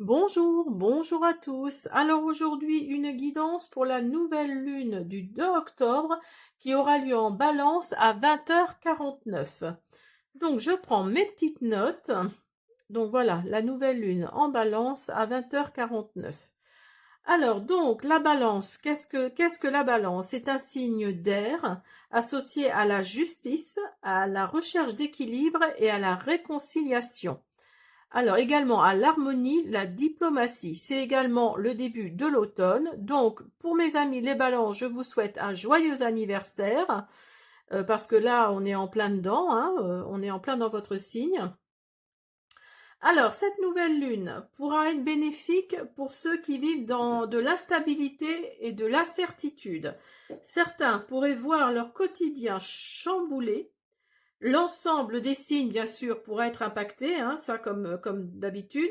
Bonjour, bonjour à tous. Alors aujourd'hui, une guidance pour la nouvelle lune du 2 octobre qui aura lieu en Balance à 20h49. Donc je prends mes petites notes. Donc voilà, la nouvelle lune en Balance à 20h49. Alors donc la Balance, qu'est-ce que la Balance? C'est un signe d'air associé à la justice, à la recherche d'équilibre et à la réconciliation. Alors également à l'harmonie, la diplomatie. C'est également le début de l'automne. Donc pour mes amis les balances, je vous souhaite un joyeux anniversaire parce que là on est en plein dedans, hein, on est en plein dans votre signe. Alors cette nouvelle lune pourra être bénéfique pour ceux qui vivent dans de l'instabilité et de l'incertitude. Certains pourraient voir leur quotidien chamboulé. L'ensemble des signes, bien sûr, pourra être impacté, hein, ça comme d'habitude,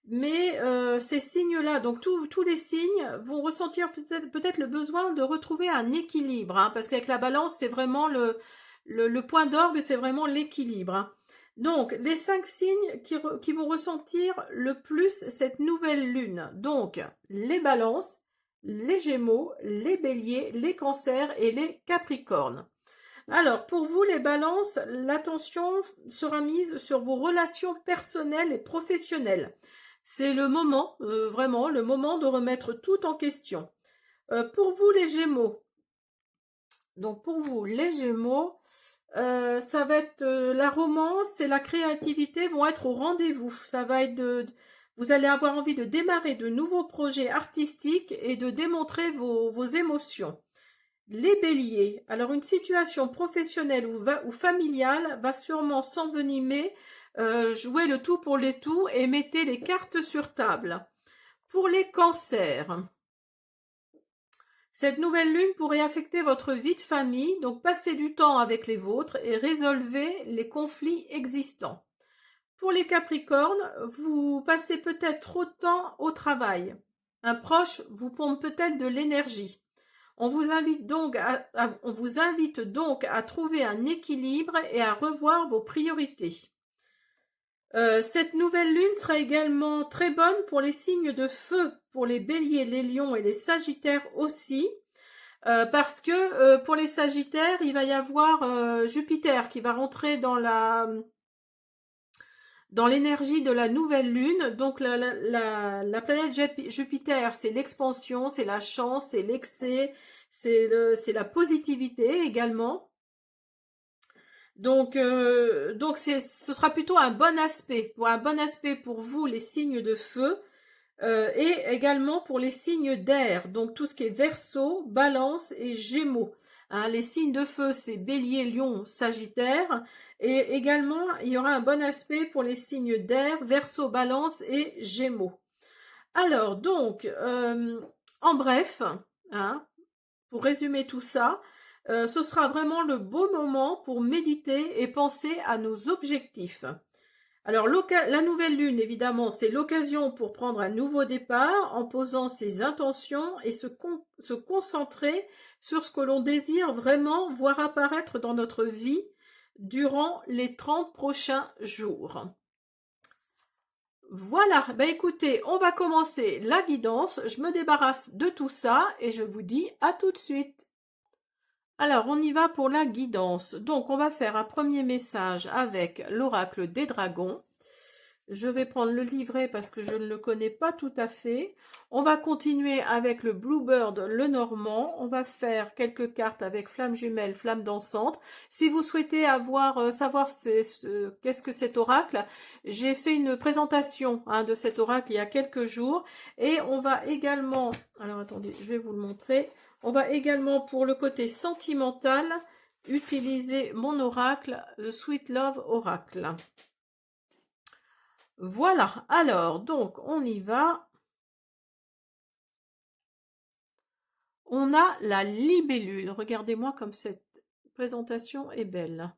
mais ces signes-là, donc tous les signes vont ressentir peut-être le besoin de retrouver un équilibre, hein, parce qu'avec la balance, c'est vraiment le point d'orgue, c'est vraiment l'équilibre. Hein. Donc, les 5 signes qui vont ressentir le plus cette nouvelle lune, donc les balances, les gémeaux, les béliers, les cancers et les capricornes. Alors, pour vous, les balances, l'attention sera mise sur vos relations personnelles et professionnelles. C'est le moment, vraiment, le moment de remettre tout en question. Pour vous, les gémeaux, donc pour vous, les gémeaux, ça va être la romance et la créativité vont être au rendez-vous. Ça va être vous allez avoir envie de démarrer de nouveaux projets artistiques et de démontrer vos émotions. Les béliers, alors une situation professionnelle ou familiale va sûrement s'envenimer, jouez le tout pour les tout et mettez les cartes sur table. Pour les cancers, cette nouvelle lune pourrait affecter votre vie de famille, donc passez du temps avec les vôtres et résolvez les conflits existants. Pour les capricornes, vous passez peut-être trop de temps au travail. Un proche vous pompe peut-être de l'énergie. On vous invite donc à trouver un équilibre et à revoir vos priorités. Cette nouvelle lune sera également très bonne pour les signes de feu, pour les béliers, les lions et les sagittaires aussi, parce que pour les sagittaires, il va y avoir Jupiter qui va rentrer dans l'énergie de la nouvelle lune. Donc la planète Jupiter, c'est l'expansion, c'est la chance, c'est l'excès, c'est la positivité également. Donc ce sera plutôt un bon aspect pour vous les signes de feu et également pour les signes d'air, donc tout ce qui est Verseau, Balance et Gémeaux. Hein, les signes de feu, c'est Bélier, Lion, Sagittaire. Et également, il y aura un bon aspect pour les signes d'air, Verseau, Balance et Gémeaux. Alors, donc, en bref, hein, pour résumer tout ça, ce sera vraiment le beau moment pour méditer et penser à nos objectifs. Alors, la nouvelle lune, évidemment, c'est l'occasion pour prendre un nouveau départ en posant ses intentions et se concentrer sur ce que l'on désire vraiment voir apparaître dans notre vie durant les 30 prochains jours. Voilà, ben écoutez, on va commencer la guidance. Je me débarrasse de tout ça et je vous dis à tout de suite. Alors, on y va pour la guidance. Donc, on va faire un premier message avec l'oracle des dragons. Je vais prendre le livret parce que je ne le connais pas tout à fait. On va continuer avec le Bluebird, le Normand. On va faire quelques cartes avec flamme jumelle, flamme dansante. Si vous souhaitez savoir qu'est-ce que cet oracle, j'ai fait une présentation de cet oracle il y a quelques jours. Et on va également, alors attendez, je vais vous le montrer. On va également pour le côté sentimental utiliser mon oracle, le Sweet Love Oracle. Voilà, alors, donc, on y va. On a la libellule. Regardez-moi comme cette présentation est belle.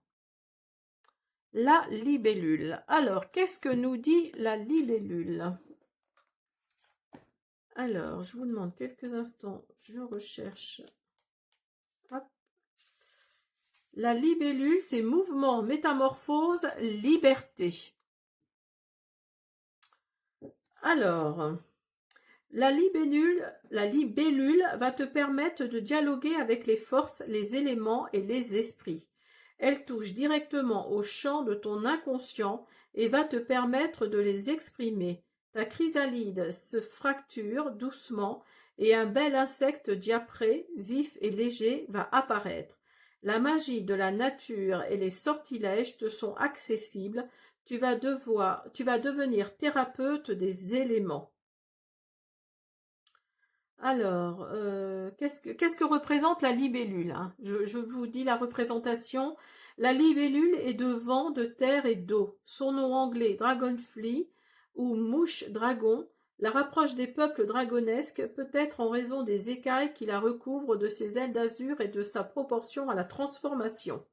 La libellule. Alors, qu'est-ce que nous dit la libellule? Alors, je vous demande quelques instants. Je recherche. Hop. La libellule, c'est mouvement, métamorphose, liberté. Alors, la libellule va te permettre de dialoguer avec les forces, les éléments et les esprits. Elle touche directement au champ de ton inconscient et va te permettre de les exprimer. Ta chrysalide se fracture doucement et un bel insecte diapré, vif et léger, va apparaître. La magie de la nature et les sortilèges te sont accessibles. Tu vas devenir thérapeute des éléments. Alors, qu'est-ce que représente la libellule, hein? Je vous dis la représentation. La libellule est de vent, de terre et d'eau. Son nom anglais, dragonfly ou mouche dragon, la rapproche des peuples dragonesques, peut-être en raison des écailles qui la recouvrent de ses ailes d'azur et de sa proportion à la transformation.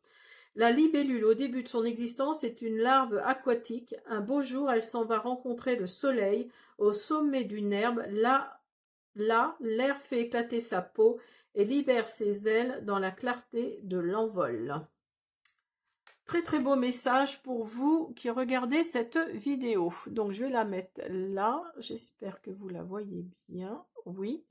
La libellule, au début de son existence, est une larve aquatique. Un beau jour, elle s'en va rencontrer le soleil au sommet d'une herbe. Là, l'air fait éclater sa peau et libère ses ailes dans la clarté de l'envol. Très très beau message pour vous qui regardez cette vidéo. Donc je vais la mettre là. J'espère que vous la voyez bien. Oui.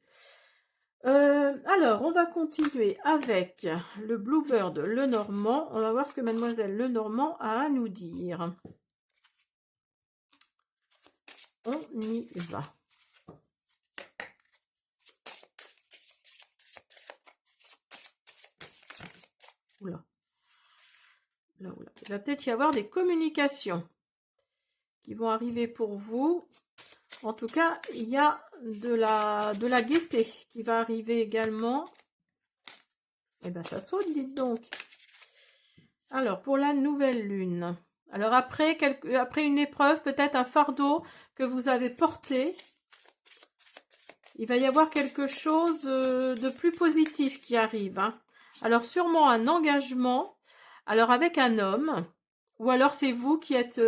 Alors, on va continuer avec le Bluebird Lenormand. On va voir ce que Mademoiselle Lenormand a à nous dire. On y va. Oula. Là, oula. Il va peut-être y avoir des communications qui vont arriver pour vous. En tout cas, il y a de la gaieté qui va arriver également. Eh bien, ça saute, dites donc. Alors, pour la nouvelle lune. Alors, après une épreuve, peut-être un fardeau que vous avez porté, il va y avoir quelque chose de plus positif qui arrive, hein. Alors, sûrement un engagement, alors avec un homme, ou alors c'est vous qui êtes,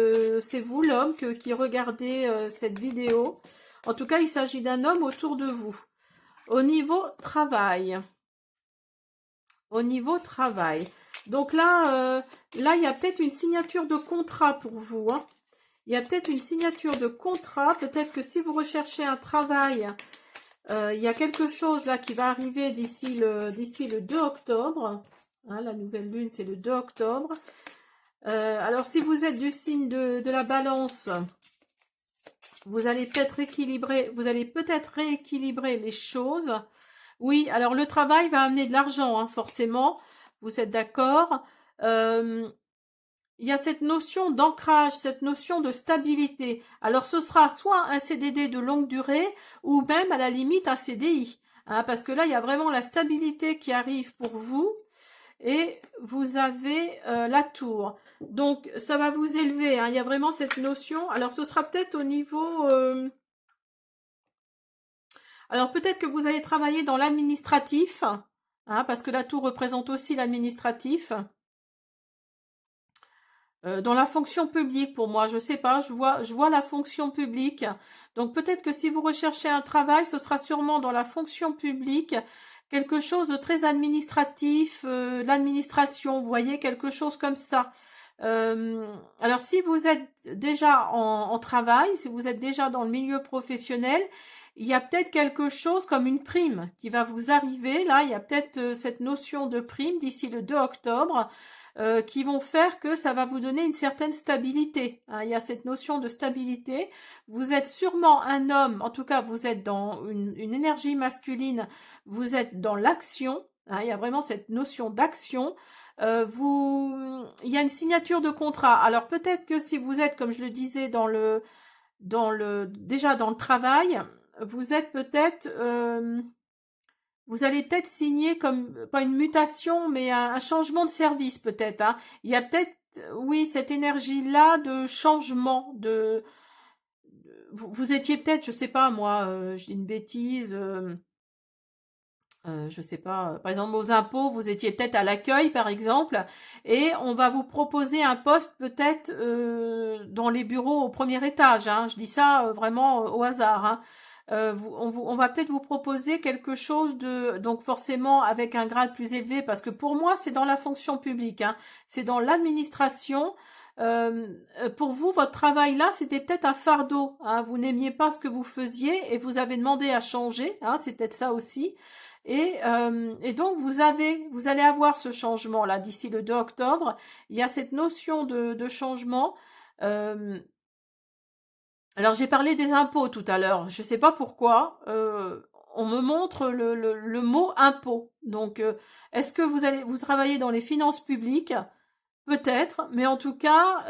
c'est vous l'homme qui regardez cette vidéo. En tout cas, il s'agit d'un homme autour de vous. Au niveau travail. Donc là, il y a peut-être une signature de contrat pour vous, hein. Il y a peut-être une signature de contrat. Peut-être que si vous recherchez un travail, il y a quelque chose là qui va arriver d'ici le 2 octobre. Hein, la nouvelle lune, c'est le 2 octobre. Alors, si vous êtes du signe de la balance, vous allez peut-être rééquilibrer les choses. Oui, alors le travail va amener de l'argent, hein, forcément. Vous êtes d'accord. Il y a cette notion d'ancrage, cette notion de stabilité. Alors, ce sera soit un CDD de longue durée ou même à la limite un CDI. Hein, parce que là, il y a vraiment la stabilité qui arrive pour vous. Et vous avez la tour. Donc, ça va vous élever, hein. Il y a vraiment cette notion. Alors, ce sera peut-être au niveau... Alors, peut-être que vous allez travailler dans l'administratif, hein, parce que la tour représente aussi l'administratif. Dans la fonction publique, pour moi, je sais pas, je vois la fonction publique. Donc, peut-être que si vous recherchez un travail, ce sera sûrement dans la fonction publique, quelque chose de très administratif, l'administration, vous voyez, quelque chose comme ça. Alors, si vous êtes déjà en travail, si vous êtes déjà dans le milieu professionnel, il y a peut-être quelque chose comme une prime qui va vous arriver. Là, il y a peut-être cette notion de prime d'ici le 2 octobre qui vont faire que ça va vous donner une certaine stabilité. Hein. Il y a cette notion de stabilité. Vous êtes sûrement un homme, en tout cas, vous êtes dans une énergie masculine, vous êtes dans l'action. Hein. Il y a vraiment cette notion d'action. Il y a une signature de contrat. Alors peut-être que si vous êtes, comme je le disais, déjà dans le travail, vous êtes peut-être, vous allez peut-être signer comme, pas une mutation, mais un changement de service peut-être, hein. Il y a peut-être, oui, cette énergie-là de changement, vous étiez peut-être, je sais pas moi, je dis une bêtise, je sais pas, par exemple aux impôts, vous étiez peut-être à l'accueil par exemple, et on va vous proposer un poste peut-être dans les bureaux au premier étage, hein. Je dis ça vraiment au hasard, hein. On va peut-être vous proposer quelque chose donc forcément avec un grade plus élevé, parce que pour moi c'est dans la fonction publique, hein. C'est dans l'administration. pour vous, votre travail là, c'était peut-être un fardeau, hein, vous n'aimiez pas ce que vous faisiez et vous avez demandé à changer, hein, c'est peut-être ça aussi. Et donc vous allez avoir ce changement là d'ici le 2 octobre. Il y a cette notion de changement. Euh, alors j'ai parlé des impôts tout à l'heure. Je ne sais pas pourquoi. On me montre le mot impôt. Donc est-ce que vous travaillez dans les finances publiques? Peut-être, mais en tout cas,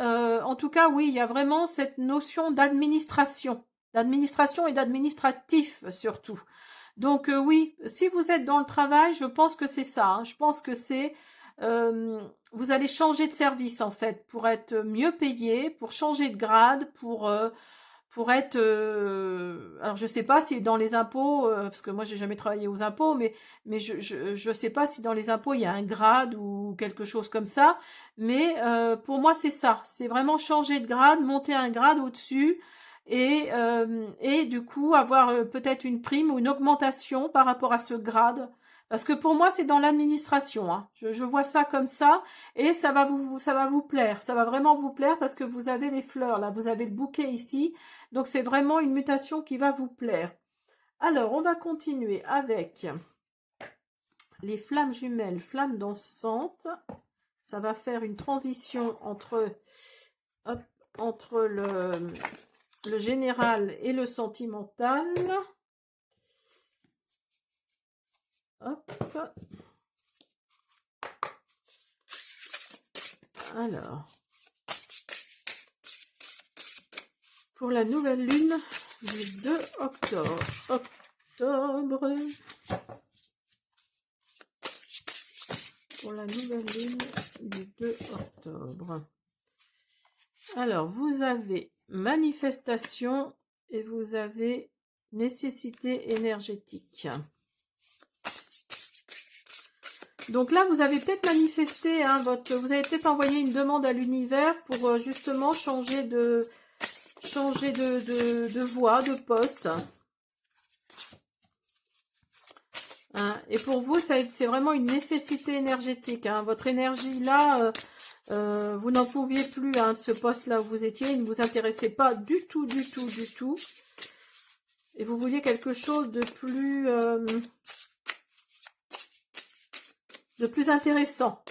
oui, il y a vraiment cette notion d'administration et d'administratif surtout. Donc oui, si vous êtes dans le travail, je pense que c'est ça, hein. Je pense que c'est vous allez changer de service en fait pour être mieux payé, pour changer de grade, pour être alors je sais pas si dans les impôts parce que moi j'ai jamais travaillé aux impôts mais je sais pas si dans les impôts il y a un grade ou quelque chose comme ça mais pour moi c'est ça, c'est vraiment changer de grade, monter un grade au-dessus et du coup avoir peut-être une prime ou une augmentation par rapport à ce grade parce que pour moi c'est dans l'administration, hein. Je vois ça comme ça et ça va vous plaire, ça va vraiment vous plaire parce que vous avez les fleurs là, vous avez le bouquet ici. Donc c'est vraiment une mutation qui va vous plaire. Alors, on va continuer avec les flammes jumelles, flammes dansantes. Ça va faire une transition hop, entre le général et le sentimental. Hop. Alors, pour la nouvelle lune du 2 octobre. Pour la nouvelle lune du 2 octobre. Alors, vous avez manifestation et vous avez nécessité énergétique. Donc là, vous avez peut-être manifesté, hein, vous avez peut-être envoyé une demande à l'univers pour justement changer de voie, de poste. Hein, et pour vous, c'est vraiment une nécessité énergétique. Hein. Votre énergie là, vous n'en pouviez plus, hein, de ce poste-là où vous étiez. Il ne vous intéressait pas du tout, du tout, du tout. Et vous vouliez quelque chose de plus intéressant,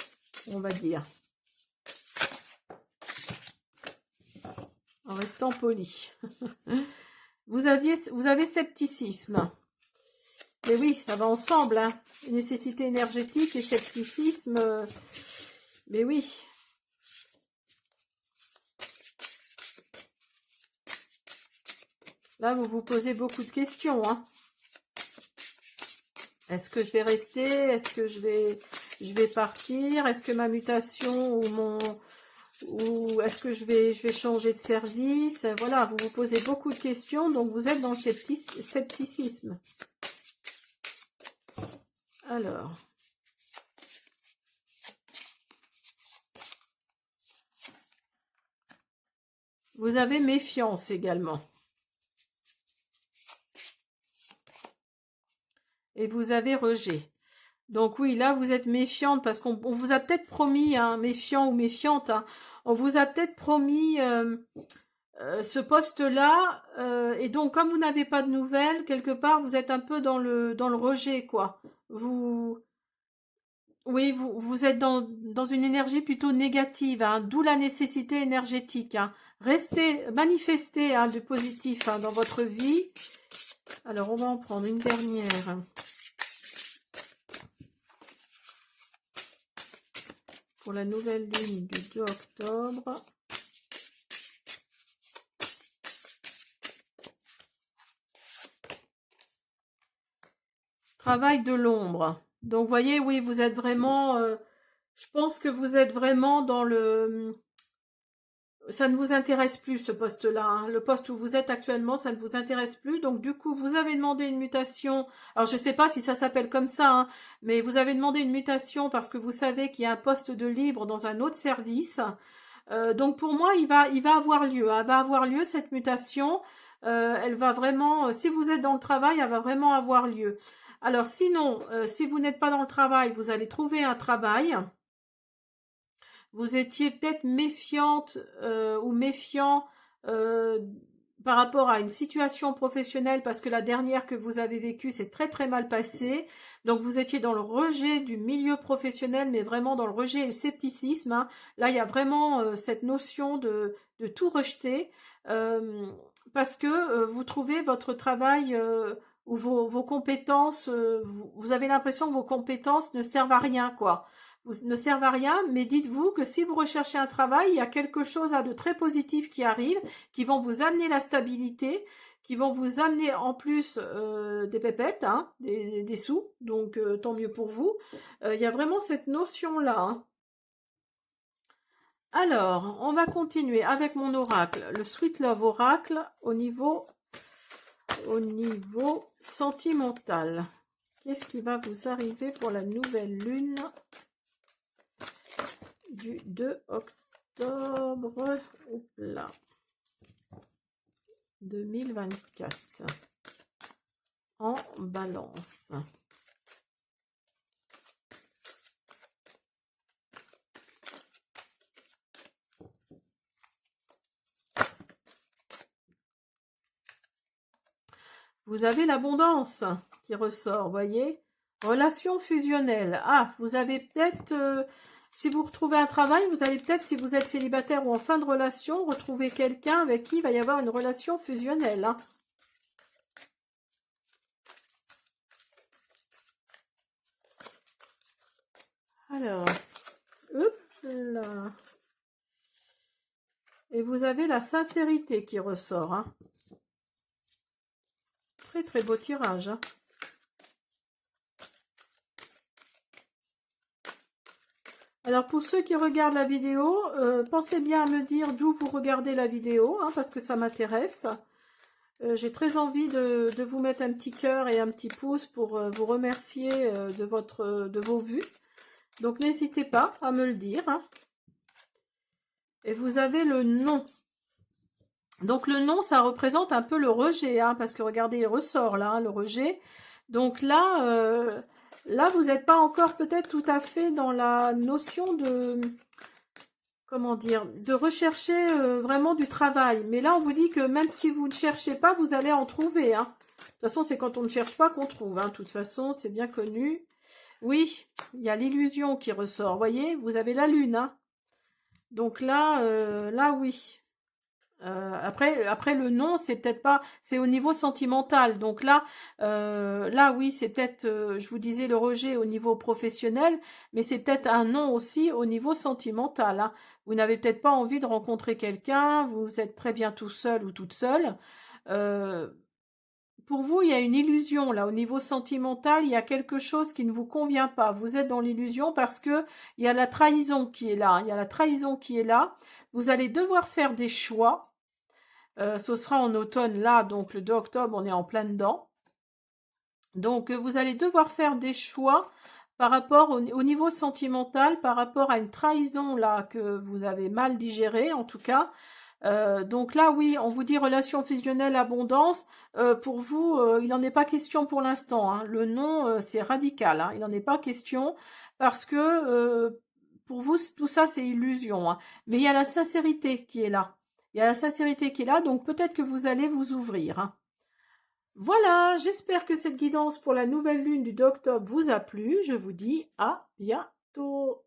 on va dire. En restant poli. Vous avez scepticisme. Mais oui, ça va ensemble, hein. Nécessité énergétique et scepticisme. Mais oui. Là, vous vous posez beaucoup de questions, hein. Est-ce que je vais rester? Est-ce que je vais partir? Est-ce que ma mutation ou est-ce que je vais changer de service? Voilà, vous vous posez beaucoup de questions, donc vous êtes dans le scepticisme. Alors, vous avez méfiance également. Et vous avez rejet. Donc oui, là, vous êtes méfiante parce qu'on vous a peut-être promis, hein, méfiant ou méfiante, hein, on vous a peut-être promis ce poste-là. Et donc, comme vous n'avez pas de nouvelles, quelque part, vous êtes un peu dans le rejet, quoi. Oui, vous êtes dans une énergie plutôt négative, hein, d'où la nécessité énergétique. Hein. Restez, manifestez, hein, du positif, hein, dans votre vie. Alors, on va en prendre une dernière. Pour la nouvelle lune du 2 octobre. Travail de l'ombre. Donc, vous voyez, oui, vous êtes vraiment... je pense que vous êtes vraiment dans le... Ça ne vous intéresse plus, ce poste-là. Hein. Le poste où vous êtes actuellement, ça ne vous intéresse plus. Donc, du coup, vous avez demandé une mutation. Alors, je ne sais pas si ça s'appelle comme ça, hein, mais vous avez demandé une mutation parce que vous savez qu'il y a un poste de libre dans un autre service. Donc, pour moi, il va avoir lieu. Hein. Elle va avoir lieu, cette mutation. Elle va vraiment... si vous êtes dans le travail, elle va vraiment avoir lieu. Alors, sinon, si vous n'êtes pas dans le travail, vous allez trouver un travail. vous étiez peut-être méfiante ou méfiant par rapport à une situation professionnelle parce que la dernière que vous avez vécue s'est très très mal passée. Donc vous étiez dans le rejet du milieu professionnel, mais vraiment dans le rejet et le scepticisme, hein. Là, il y a vraiment cette notion de tout rejeter parce que vous trouvez votre travail ou vos compétences, vous avez l'impression que vos compétences ne servent à rien, quoi. Vous ne servent à rien, mais dites-vous que si vous recherchez un travail, il y a quelque chose de très positif qui arrive, qui vont vous amener la stabilité, qui vont vous amener en plus des pépettes, hein, des sous, donc tant mieux pour vous. Il y a vraiment cette notion-là, hein. Alors, on va continuer avec mon oracle, le Sweet Love Oracle au niveau sentimental. Qu'est-ce qui va vous arriver pour la nouvelle lune du 2 octobre là, 2024 en balance? Vous avez l'abondance qui ressort, voyez. Relation fusionnelle. Ah, vous avez peut-être, si vous retrouvez un travail, vous allez peut-être, si vous êtes célibataire ou en fin de relation, retrouver quelqu'un avec qui il va y avoir une relation fusionnelle, hein. Alors, hop là. Et vous avez la sincérité qui ressort, hein. Très très beau tirage, hein. Alors pour ceux qui regardent la vidéo, pensez bien à me dire d'où vous regardez la vidéo, hein, parce que ça m'intéresse. J'ai très envie de vous mettre un petit cœur et un petit pouce pour vous remercier de vos vues. Donc n'hésitez pas à me le dire, hein. Et vous avez le nom. Donc le nom, ça représente un peu le rejet, hein, parce que regardez, il ressort là, hein, le rejet. Donc là, là vous n'êtes pas encore peut-être tout à fait dans la notion de, comment dire, de rechercher vraiment du travail. Mais là, on vous dit que même si vous ne cherchez pas, vous allez en trouver, hein. De toute façon, c'est quand on ne cherche pas qu'on trouve, hein. De toute façon, c'est bien connu. Oui, il y a l'illusion qui ressort. Vous voyez, vous avez la lune, hein. Donc là, là, oui. Après le nom, c'est peut-être pas, c'est au niveau sentimental. Donc là, là oui, c'est peut-être, je vous disais le rejet au niveau professionnel, mais c'est peut-être un non aussi au niveau sentimental, hein. Vous n'avez peut-être pas envie de rencontrer quelqu'un, vous êtes très bien tout seul ou toute seule. Pour vous, il y a une illusion là au niveau sentimental, il y a quelque chose qui ne vous convient pas. Vous êtes dans l'illusion parce que il y a la trahison qui est là, hein. Il y a la trahison qui est là. Vous allez devoir faire des choix. Ce sera en automne là, donc le 2 octobre, on est en plein dedans. Donc vous allez devoir faire des choix par rapport au niveau sentimental, par rapport à une trahison là que vous avez mal digérée en tout cas. Donc là, oui, on vous dit relation fusionnelle, abondance. Pour vous, il n'en est pas question pour l'instant, hein. Le non, c'est radical, hein. Il n'en est pas question parce que pour vous, tout ça, c'est illusion, hein. Mais il y a la sincérité qui est là. Il y a la sincérité qui est là, donc peut-être que vous allez vous ouvrir, hein. Voilà, j'espère que cette guidance pour la nouvelle lune du 2 octobre vous a plu. Je vous dis à bientôt.